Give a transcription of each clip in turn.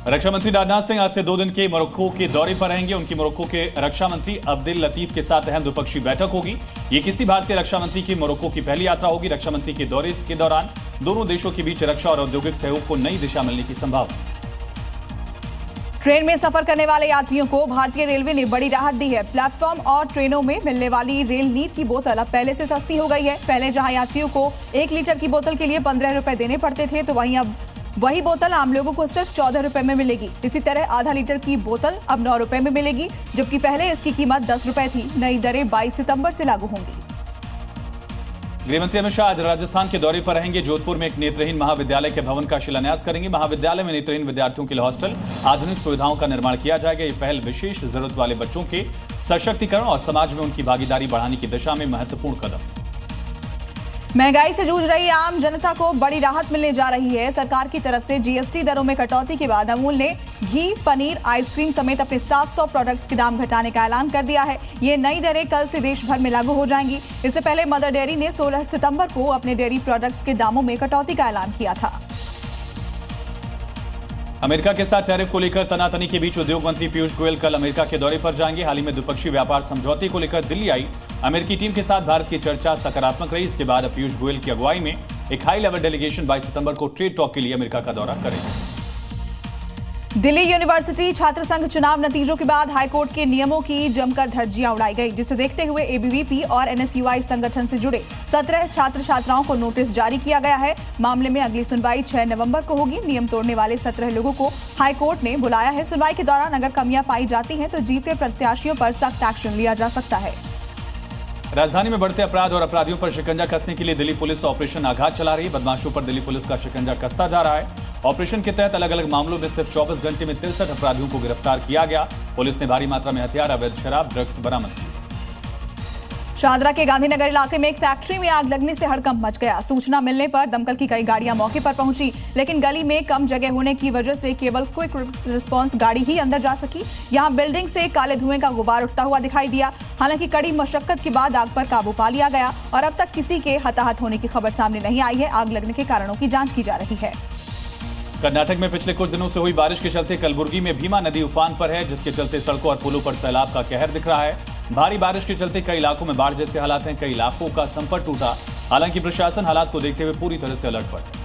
रक्षा मंत्री राजनाथ सिंह आज से 2 दिन के मोरक्को के दौरे पर रहेंगे। उनकी मोरक्को के रक्षा मंत्री अब्देल लतीफ के साथ अहम द्विपक्षीय बैठक होगी। ये किसी भारतीय रक्षा मंत्री की मोरक्को की पहली यात्रा होगी। रक्षा मंत्री के दौरे के दौरान दोनों देशों के बीच रक्षा और औद्योगिक सहयोग को नई दिशा मिलने की संभावना। ट्रेन में सफर करने वाले यात्रियों को भारतीय रेलवे ने बड़ी राहत दी है। प्लेटफॉर्म और ट्रेनों में मिलने वाली रेल नीर की बोतल अब पहले से सस्ती हो गई है। पहले जहां यात्रियों को 1 लीटर की बोतल के लिए 15 रुपए देने पड़ते थे, तो वहीं अब वही बोतल आम लोगों को सिर्फ 14 रुपए में मिलेगी। इसी तरह आधा लीटर की बोतल अब 9 रुपए में मिलेगी, जबकि पहले इसकी कीमत 10 रुपए थी। नई दरें 22 सितंबर से लागू होंगी। गृहमंत्री अमित शाह आज राजस्थान के दौरे पर रहेंगे। जोधपुर में एक नेत्रहीन महाविद्यालय के भवन का शिलान्यास करेंगे। महाविद्यालय में नेत्रहीन विद्यार्थियों के लिए हॉस्टल, आधुनिक सुविधाओं का निर्माण किया जाएगा। ये पहल विशेष जरूरत वाले बच्चों के सशक्तिकरण और समाज में उनकी भागीदारी बढ़ाने की दिशा में महत्वपूर्ण कदम। महंगाई से जूझ रही आम जनता को बड़ी राहत मिलने जा रही है। सरकार की तरफ से जीएसटी दरों में कटौती के बाद अमूल ने घी, पनीर, आइसक्रीम समेत अपने 700 प्रोडक्ट्स के दाम घटाने का ऐलान कर दिया है। ये नई दरें कल से देश भर में लागू हो जाएंगी। इससे पहले मदर डेयरी ने 16 सितंबर को अपने डेयरी प्रोडक्ट्स के दामों में कटौती का ऐलान किया था। अमेरिका के साथ टैरिफ को लेकर तनातनी के बीच उद्योग मंत्री पीयूष गोयल कल अमेरिका के दौरे पर जाएंगे। हाल ही में द्विपक्षीय व्यापार समझौते को लेकर दिल्ली आई अमेरिकी टीम के साथ भारत की चर्चा सकारात्मक रही। इसके बाद पीयूष गोयल की अगुवाई में एक हाई लेवल डेलीगेशन 22 सितंबर को ट्रेड टॉक के लिए अमेरिका का दौरा करेगी। दिल्ली यूनिवर्सिटी छात्र संघ चुनाव नतीजों के बाद हाईकोर्ट के नियमों की जमकर धज्जियां उड़ाई गई, जिसे देखते हुए एबीवीपी और एनएसयूआई संगठन से जुड़े 17 छात्र छात्राओं को नोटिस जारी किया गया है। मामले में अगली सुनवाई 6 नवंबर को होगी। नियम तोड़ने वाले 17 लोगों को हाईकोर्ट ने बुलाया है। सुनवाई के दौरान अगर कमियां पाई जाती हैं तो जीते प्रत्याशियों पर सख्त एक्शन लिया जा सकता है। राजधानी में बढ़ते अपराध और अपराधियों पर शिकंजा कसने के लिए दिल्ली पुलिस ऑपरेशन आघात चला रही है। बदमाशों पर दिल्ली पुलिस का शिकंजा कसता जा रहा है। ऑपरेशन के तहत अलग अलग मामलों में सिर्फ 24 घंटे में 63 अपराधियों को गिरफ्तार किया गया। पुलिस ने भारी मात्रा में हथियार, अवैध शराब, ड्रग्स बरामद की। शाहदरा के गांधीनगर इलाके में एक फैक्ट्री में आग लगने से हड़कंप मच गया। सूचना मिलने पर दमकल की कई गाड़ियां मौके पर पहुंची, लेकिन गली में कम जगह होने की वजह से केवल क्विक रिस्पांस गाड़ी ही अंदर जा सकी। यहां बिल्डिंग से काले धुएं का गुबार उठता हुआ दिखाई दिया। हालांकि कड़ी मशक्कत के बाद आग पर काबू पा लिया गया और अब तक किसी के हताहत होने की खबर सामने नहीं आई है। आग लगने के कारणों की जांच की जा रही है। कर्नाटक में पिछले कुछ दिनों से हुई बारिश के चलते कलबुर्गी में भीमा नदी उफान पर है, जिसके चलते सड़कों और पुलों पर सैलाब का कहर दिख रहा है। भारी बारिश के चलते कई इलाकों में बाढ़ जैसे हालात हैं। कई इलाकों का संपर्क टूटा। हालांकि प्रशासन हालात को देखते हुए पूरी तरह से अलर्ट पर है।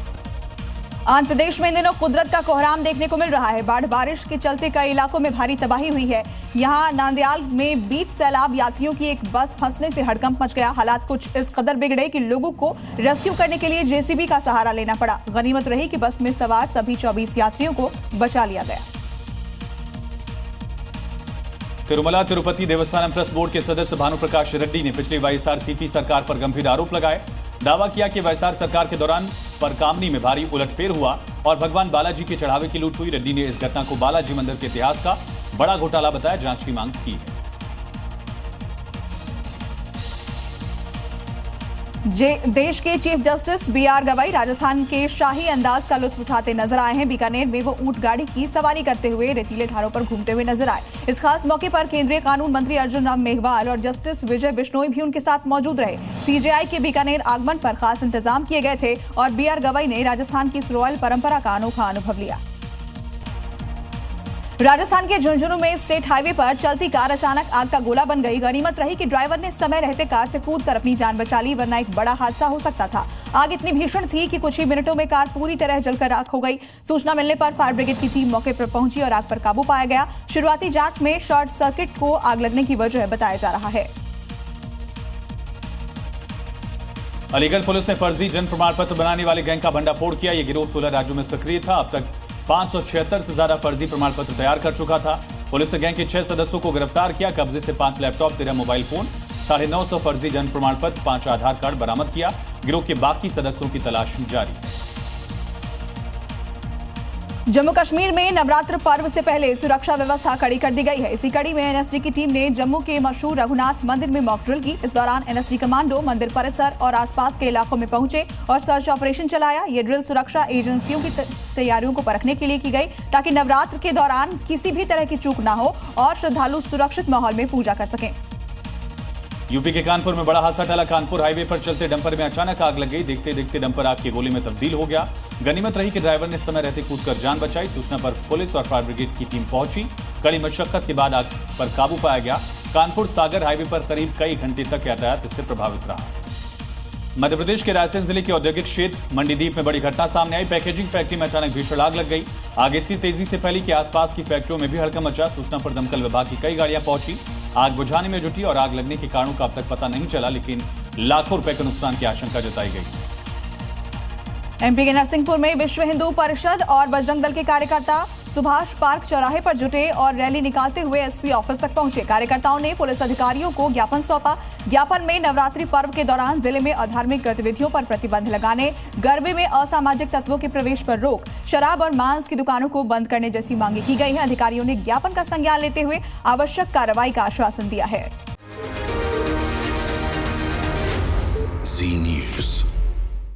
आंध्र प्रदेश में इन दिनों कुदरत का कोहराम देखने को मिल रहा है। बाढ़ बारिश के चलते कई इलाकों में भारी तबाही हुई है। यहां नांदयाल में बीच सैलाब यात्रियों की एक बस फंसने से हड़कंप मच गया। हालात कुछ इस कदर बिगड़े कि लोगों को रेस्क्यू करने के लिए जेसीबी का सहारा लेना पड़ा। गनीमत रही कि बस में सवार सभी 24 यात्रियों को बचा लिया गया। तिरुमला तिरुपति देवस्थानम ट्रस्ट बोर्ड के सदस्य भानुप्रकाश रेड्डी ने पिछली वाईएसआरसीपी सरकार पर गंभीर आरोप लगाए। दावा किया कि वाईएसआर सरकार के दौरान परकामनी में भारी उलटफेर हुआ और भगवान बालाजी के चढ़ावे की लूट हुई। रेड्डी ने इस घटना को बालाजी मंदिर के इतिहास का बड़ा घोटाला बताया। जांच की मांग की है। देश के चीफ जस्टिस बीआर गवाई राजस्थान के शाही अंदाज का लुत्फ उठाते नजर आए हैं। बीकानेर में वो ऊंट गाड़ी की सवारी करते हुए रेतीले धारों पर घूमते हुए नजर आए। इस खास मौके पर केंद्रीय कानून मंत्री अर्जुन राम मेघवाल और जस्टिस विजय बिश्नोई भी उनके साथ मौजूद रहे। सीजेआई के बीकानेर आगमन पर खास इंतजाम किए गए थे और बीआर गवाई ने राजस्थान की इस रॉयल परंपरा का अनोखा अनुभव लिया। राजस्थान के झुंझुनू में स्टेट हाईवे पर चलती कार अचानक आग का गोला बन गई। गनीमत रही कि ड्राइवर ने समय रहते कार से कूदकर अपनी जान बचा ली, वरना एक बड़ा हादसा हो सकता था। आग इतनी भीषण थी कि कुछ ही मिनटों में कार पूरी तरह जलकर राख हो गई। सूचना मिलने पर फायर ब्रिगेड की टीम मौके पर पहुंची और आग पर काबू पाया गया। शुरुआती जांच में शॉर्ट सर्किट को आग लगने की वजह बताया जा रहा है। अलीगढ़ पुलिस ने फर्जी जन्म प्रमाण पत्र बनाने वाले गैंग का भंडाफोड़ किया। यह गिरोह 16 राज्यों में सक्रिय था। अब तक 576 से ज्यादा फर्जी प्रमाण पत्र तैयार कर चुका था। पुलिस ने गैंग के 6 सदस्यों को गिरफ्तार किया। कब्जे से 5 लैपटॉप, 13 मोबाइल फोन, 950 फर्जी जन्म प्रमाण पत्र, 5 आधार कार्ड बरामद किया। गिरोह के बाकी सदस्यों की तलाश जारी। जम्मू कश्मीर में नवरात्र पर्व से पहले सुरक्षा व्यवस्था कड़ी कर दी गई है। इसी कड़ी में एनएसजी की टीम ने जम्मू के मशहूर रघुनाथ मंदिर में मॉक ड्रिल की। इस दौरान एनएसजी कमांडो मंदिर परिसर और आसपास के इलाकों में पहुंचे और सर्च ऑपरेशन चलाया। ये ड्रिल सुरक्षा एजेंसियों की तैयारियों को परखने के लिए की गई, ताकि नवरात्र के दौरान किसी भी तरह की चूक न हो और श्रद्धालु सुरक्षित माहौल में पूजा कर सकें। यूपी के कानपुर में बड़ा हादसा टला। कानपुर हाईवे पर चलते डंपर में अचानक आग लग गई। देखते देखते डंपर आग की गोली में तब्दील हो गया। गनीमत रही कि ड्राइवर ने समय रहते कूदकर जान बचाई। सूचना पर पुलिस और फायर ब्रिगेड की टीम पहुंची। कड़ी मशक्कत के बाद आग पर काबू पाया गया। कानपुर सागर हाईवे पर करीब कई घंटे तक यातायात इससे प्रभावित रहा। मध्य प्रदेश के रायसेन जिले के औद्योगिक क्षेत्र मंडीदीप में बड़ी घटना सामने आई। पैकेजिंग फैक्ट्री में अचानक भीषण आग लग गई। आग इतनी तेजी से फैली कि आसपास की फैक्ट्रियों में भी हड़कंप मचा। सूचना पर दमकल विभाग की कई गाड़ियां पहुंची, आग बुझाने में जुटी और आग लगने के कारणों का अब तक पता नहीं चला, लेकिन लाखों रुपए के नुकसान की आशंका जताई गई। एमपी के नरसिंहपुर में विश्व हिंदू परिषद और बजरंग दल के कार्यकर्ता सुभाष पार्क चौराहे पर जुटे और रैली निकालते हुए एसपी ऑफिस तक पहुंचे। कार्यकर्ताओं ने पुलिस अधिकारियों को ज्ञापन सौंपा। ज्ञापन में नवरात्रि पर्व के दौरान जिले में अधार्मिक गतिविधियों पर प्रतिबंध लगाने, गरबे में असामाजिक तत्वों के प्रवेश पर रोक, शराब और मांस की दुकानों को बंद करने जैसी मांगे की गई है। अधिकारियों ने ज्ञापन का संज्ञान लेते हुए आवश्यक कार्रवाई का आश्वासन दिया है।